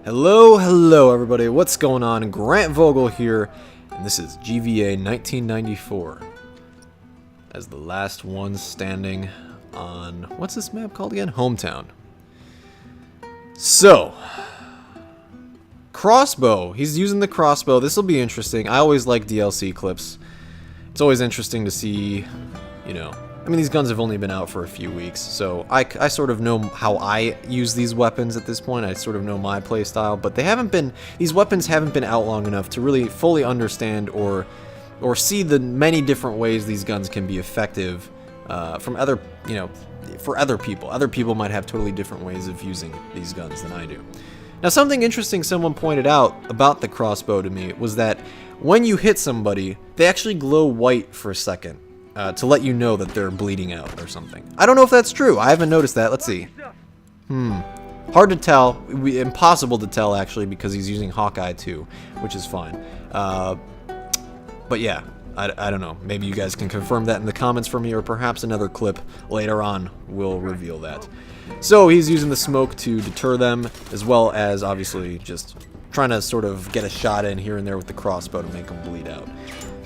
Hello everybody, what's going on? Grant Vogel here, and this is GVA 1994 as the last one standing on, what's this map called again? Hometown. So, crossbow. He's using the crossbow. This will be interesting. I always like DLC clips. It's always interesting to see, you know, I mean, these guns have only been out for a few weeks, so I sort of know how I use these weapons at this point. I sort of know my playstyle, but these weapons haven't been out long enough to really fully understand or see the many different ways these guns can be effective from other, you know, for other people. Other people might have totally different ways of using these guns than I do. Now, something interesting someone pointed out about the crossbow to me was that when you hit somebody, they actually glow white for a second. To let you know that they're bleeding out or something. I don't know if that's true. I haven't noticed that. Let's see. Hard to tell. Impossible to tell, actually, because he's using Hawkeye too, which is fine. But yeah, I don't know. Maybe you guys can confirm that in the comments for me, or perhaps another clip later on will reveal that. So he's using the smoke to deter them, as well as, obviously, just trying to sort of get a shot in here and there with the crossbow to make them bleed out.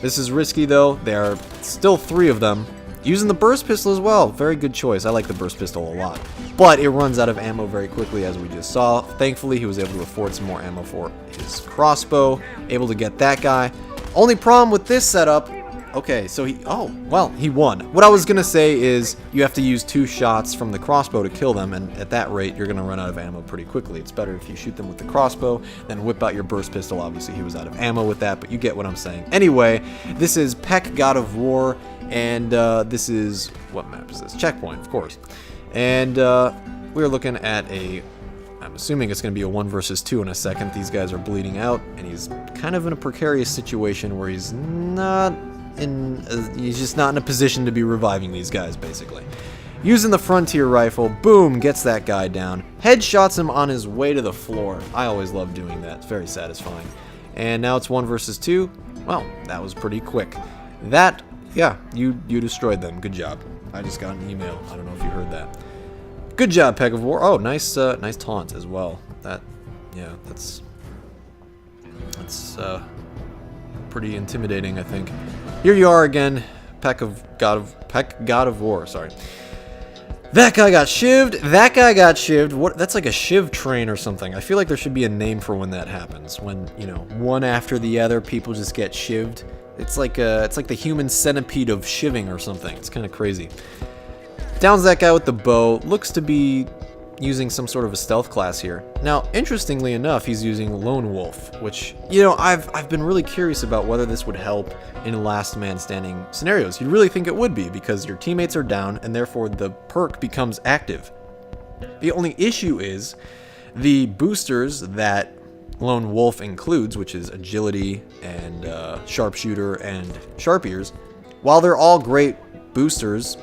This is risky, though. There are still 3 of them. Using the burst pistol as well. Very good choice. I like the burst pistol a lot. But it runs out of ammo very quickly, as we just saw. Thankfully, he was able to afford some more ammo for his crossbow. Able to get that guy. Only problem with this setup... Okay, so he won. What I was going to say is you have to use 2 shots from the crossbow to kill them, and at that rate, you're going to run out of ammo pretty quickly. It's better if you shoot them with the crossbow, then whip out your burst pistol. Obviously, he was out of ammo with that, but you get what I'm saying. Anyway, this is Peck, God of War, and this is... What map is this? Checkpoint, of course. And we're looking at a... I'm assuming it's going to be a 1 versus 2 in a second. These guys are bleeding out, and he's kind of in a precarious situation where he's just not in a position to be reviving these guys, basically. Using the frontier rifle, boom, gets that guy down. Headshots him on his way to the floor. I always love doing that. It's very satisfying. And now it's 1 versus 2. Well, that was pretty quick. That, yeah, you destroyed them. Good job. I just got an email. I don't know if you heard that. Good job, Peg of War. Oh, nice taunt as well. That, yeah, that's pretty intimidating, I think. Here you are again, Peck, God of War. Sorry. That guy got shivved. That guy got shivved. What? That's like a shiv train or something. I feel like there should be a name for when that happens. When, you know, one after the other, people just get shivved. It's like the human centipede of shivving or something. It's kind of crazy. Downs that guy with the bow. Looks to be using some sort of a stealth class here. Now, interestingly enough, he's using Lone Wolf, which, you know, I've been really curious about whether this would help in last man standing scenarios. You'd really think it would be, because your teammates are down, and therefore the perk becomes active. The only issue is the boosters that Lone Wolf includes, which is agility and sharpshooter and sharp ears. While they're all great boosters,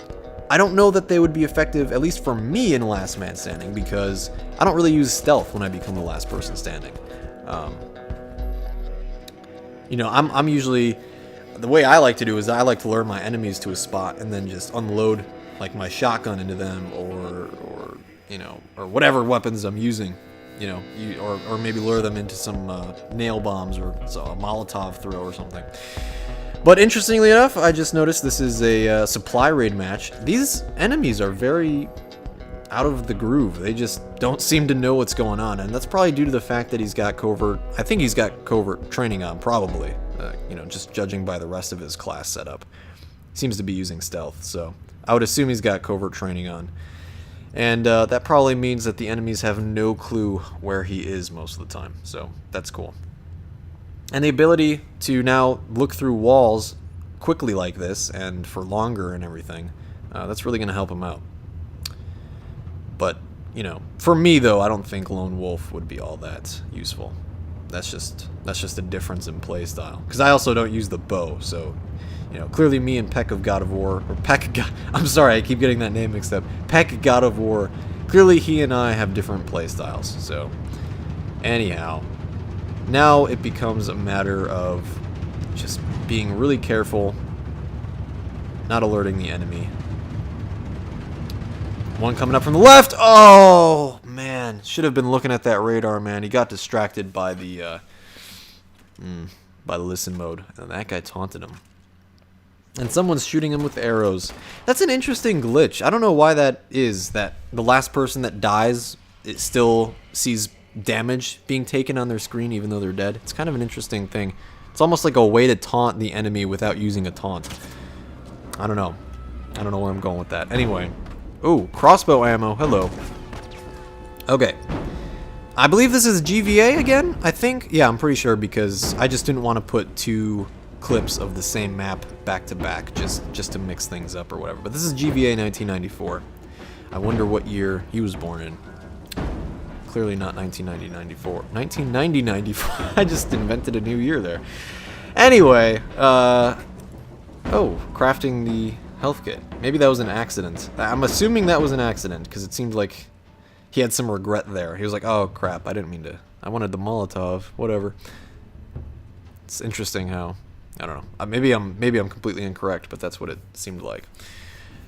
I don't know that they would be effective, at least for me, in last man standing, because I don't really use stealth when I become the last person standing. You know, I'm usually... The way I like to do is I like to lure my enemies to a spot and then just unload, like, my shotgun into them, or you know, or whatever weapons I'm using. You know, or maybe lure them into some nail bombs or a Molotov throw or something. But interestingly enough, I just noticed this is a supply raid match. These enemies are very out of the groove. They just don't seem to know what's going on, and that's probably due to the fact that he's got covert... I think he's got covert training on, probably. You know, just judging by the rest of his class setup. Seems to be using stealth, so I would assume he's got covert training on. And that probably means that the enemies have no clue where he is most of the time, so that's cool. And the ability to now look through walls quickly like this, and for longer and everything, that's really going to help him out. But, you know, for me, though, I don't think Lone Wolf would be all that useful. That's just a difference in play style. Because I also don't use the bow, so, you know, clearly me and Peck of God of War, or I'm sorry, I keep getting that name mixed up. Peck God of War, clearly he and I have different play styles, so, anyhow. Now it becomes a matter of just being really careful, not alerting the enemy. One coming up from the left. Oh, man. man. Should have been looking at that radar, man. He got distracted by the listen mode. And that guy taunted him. And someone's shooting him with arrows. That's an interesting glitch. I don't know why that is, that the last person that dies, it still sees damage being taken on their screen even though they're dead. It's kind of an interesting thing. It's almost like a way to taunt the enemy without using a taunt. I don't know. I don't know where I'm going with that. Anyway. Ooh, crossbow ammo. Hello. Okay. I believe this is GVA again, I think. Yeah, I'm pretty sure because I just didn't want to put 2 clips of the same map back to back just to mix things up or whatever. But this is GVA 1994. I wonder what year he was born in. Clearly not 1990-94. 1990-94. I just invented a new year there. Anyway, oh, crafting the health kit. Maybe that was an accident. I'm assuming that was an accident because it seemed like he had some regret there. He was like, oh crap, I didn't mean to. I wanted the Molotov. Whatever. It's interesting how, I don't know. Maybe I'm completely incorrect, but that's what it seemed like.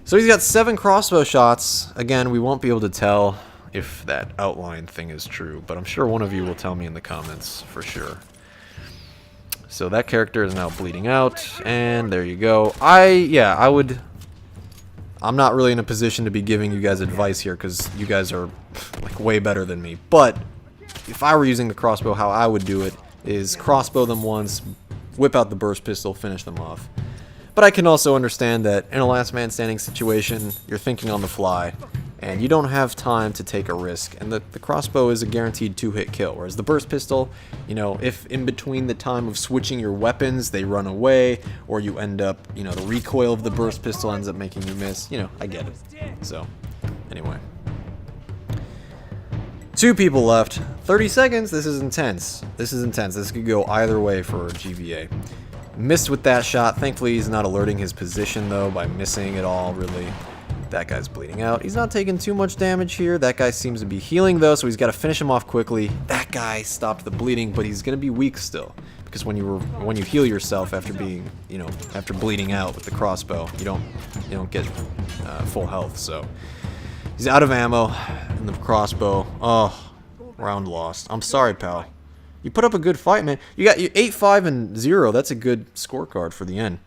So he's got 7 crossbow shots. Again, we won't be able to tell if that outline thing is true, but I'm sure one of you will tell me in the comments for sure. So that character is now bleeding out, and there you go. I'm not really in a position to be giving you guys advice here because you guys are like way better than me. But if I were using the crossbow, how I would do it is crossbow them once, whip out the burst pistol, finish them off. But I can also understand that in a last man standing situation, you're thinking on the fly, and you don't have time to take a risk, and the crossbow is a guaranteed 2-hit kill, whereas the burst pistol, you know, if in between the time of switching your weapons they run away, or you end up, you know, the recoil of the burst pistol ends up making you miss, you know, I get it. So, anyway. 2 people left. 30 seconds, this is intense. This is intense. This could go either way for GVA. Missed with that shot. Thankfully, he's not alerting his position, though, by missing it all, really. That guy's bleeding out. He's not taking too much damage here. That guy seems to be healing, though, so he's got to finish him off quickly. That guy stopped the bleeding, but he's going to be weak still. Because when you heal yourself after being, you know, after bleeding out with the crossbow, you don't get full health, so... He's out of ammo in the crossbow. Oh, round lost. I'm sorry, pal. You put up a good fight, man. You got 8, 5, and 0. That's a good scorecard for the end.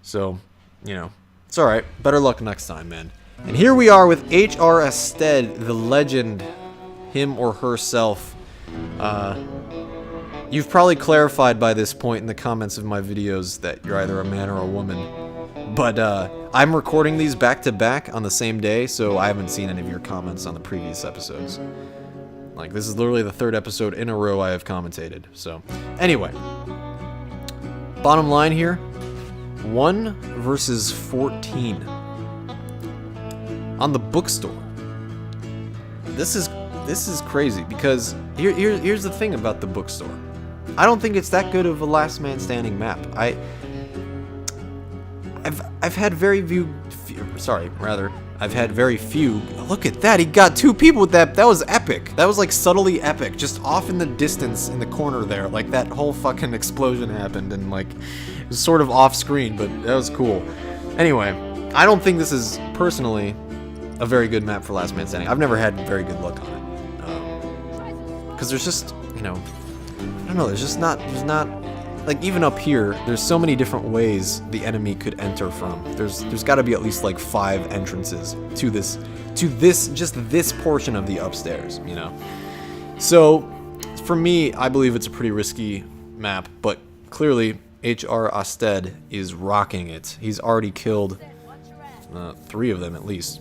So, you know, it's all right. Better luck next time, man. And here we are with H.R. Stead, the legend, him or herself. You've probably clarified by this point in the comments of my videos that you're either a man or a woman. But I'm recording these back to back on the same day, so I haven't seen any of your comments on the previous episodes. Like, this is literally the 3rd episode in a row I have commentated. So, anyway. Bottom line here. 1 versus 14. On the bookstore. This is crazy, because here's the thing about the bookstore. I don't think it's that good of a last man standing map. I've had very few. I've had very few. Look at that! He got 2 people with that. That was epic. That was like subtly epic. Just off in the distance, in the corner there, like that whole fucking explosion happened, and like it was sort of off screen, but that was cool. Anyway, I don't think this is personally a very good map for last man standing. I've never had very good luck on it, because there's just, you know, I don't know. There's not. Like, even up here, there's so many different ways the enemy could enter from. There's got to be at least like 5 entrances to this portion of the upstairs, you know. So, for me, I believe it's a pretty risky map, but clearly H.R. Stead is rocking it. He's already killed 3 of them at least.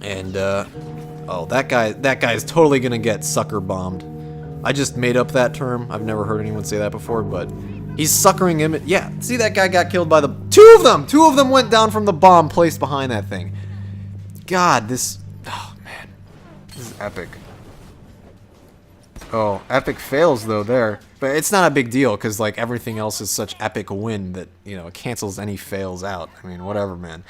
And oh, that guy is totally gonna get sucker bombed. I just made up that term. I've never heard anyone say that before, but he's suckering him. Yeah, see, that guy got killed by the... 2 of them! 2 of them went down from the bomb placed behind that thing. God, this... Oh, man. This is epic. Oh, epic fails, though, there. But it's not a big deal, because, like, everything else is such epic win that, you know, it cancels any fails out. I mean, whatever, man.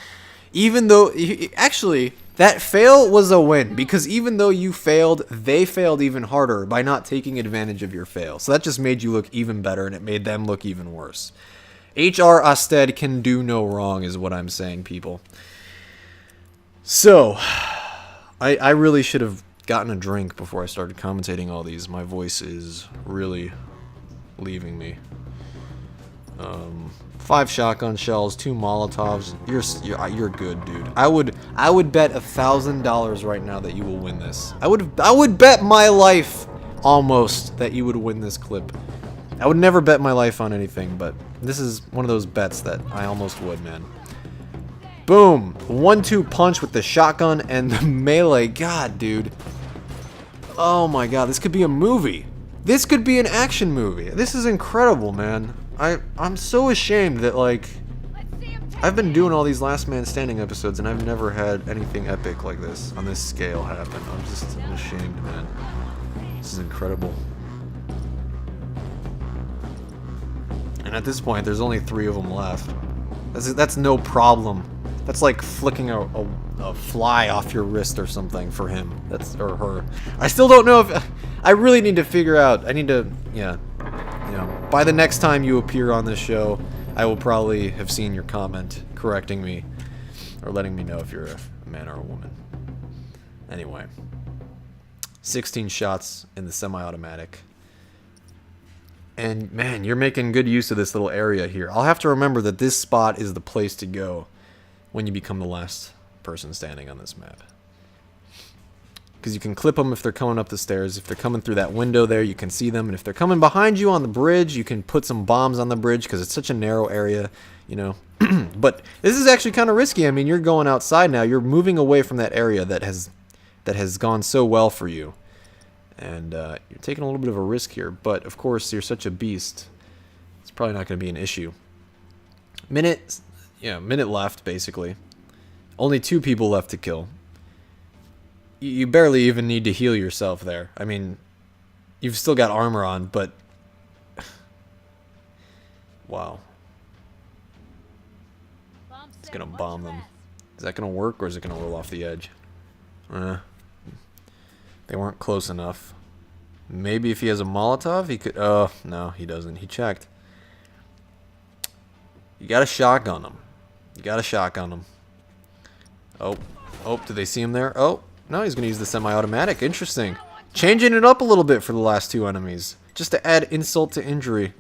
Even though... Actually... That fail was a win, because even though you failed, they failed even harder by not taking advantage of your fail. So that just made you look even better, and it made them look even worse. H.R. Stead can do no wrong, is what I'm saying, people. So, I really should have gotten a drink before I started commentating all these. My voice is really leaving me. 5 shotgun shells, 2 Molotovs. You're good, dude. I would bet $1,000 right now that you will win this. I would bet my life almost that you would win this clip. I would never bet my life on anything, but this is one of those bets that I almost would, man. Boom! 1-2 punch with the shotgun and the melee. God, dude. Oh my god, this could be a movie. This could be an action movie. This is incredible, man. I'm so ashamed that, like, I've been doing all these Last Man Standing episodes and I've never had anything epic like this on this scale happen. I'm just ashamed, man. This is incredible. And at this point, there's only 3 of them left. That's no problem. That's like flicking a fly off your wrist or something for him. Or her. I still don't know if... I really need to figure out... I need to... Yeah. You know, by the next time you appear on this show, I will probably have seen your comment correcting me. Or letting me know if you're a man or a woman. Anyway. 16 shots in the semi-automatic. And, man, you're making good use of this little area here. I'll have to remember that this spot is the place to go when you become the last person standing on this map. Because you can clip them if they're coming up the stairs. If they're coming through that window there, you can see them. And if they're coming behind you on the bridge, you can put some bombs on the bridge because it's such a narrow area, you know. But this is actually kind of risky. I mean, you're going outside now. You're moving away from that area that has gone so well for you. And you're taking a little bit of a risk here. But, of course, you're such a beast. It's probably not going to be an issue. Minute left, basically. Only 2 people left to kill. You barely even need to heal yourself there. I mean, you've still got armor on, but... Wow. It's going to bomb them. Is that going to work, or is it going to roll off the edge? They weren't close enough. Maybe if he has a Molotov, he could... Oh, no, he doesn't. He checked. You got to shotgun him. You got to shotgun him. Oh, did they see him there? Oh, no, he's going to use the semi-automatic. Interesting. Changing it up a little bit for the last 2 enemies. Just to add insult to injury.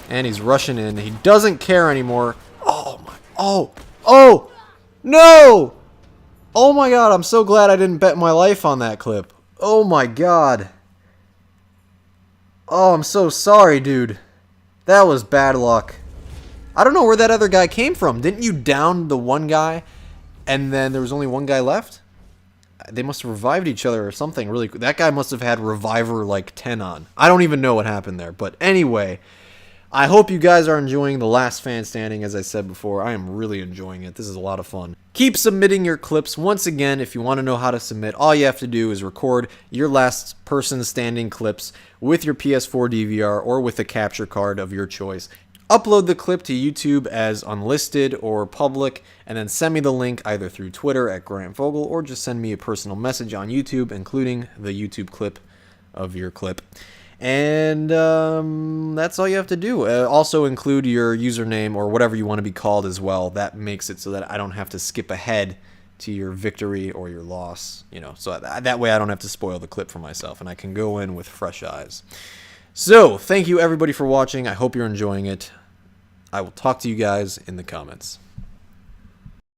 And he's rushing in. He doesn't care anymore. Oh, my... Oh! No! Oh, my God. I'm so glad I didn't bet my life on that clip. Oh, my God. Oh, I'm so sorry, dude. That was bad luck. I don't know where that other guy came from. Didn't you down the one guy, and then there was only 1 guy left? They must have revived each other or something. Really, that guy must have had Reviver like 10 on. I don't even know what happened there. But anyway, I hope you guys are enjoying The Last Man Standing. As I said before, I am really enjoying it. This is a lot of fun. Keep submitting your clips. Once again, if you want to know how to submit, all you have to do is record your last person standing clips with your PS4 DVR or with a capture card of your choice. Upload the clip to YouTube as unlisted or public, and then send me the link either through Twitter at Grant Vogel or just send me a personal message on YouTube, including the YouTube clip of your clip. And that's all you have to do. Also include your username or whatever you want to be called as well. That makes it so that I don't have to skip ahead to your victory or your loss. You know, so that way I don't have to spoil the clip for myself, and I can go in with fresh eyes. So, thank you everybody for watching. I hope you're enjoying it. I will talk to you guys in the comments.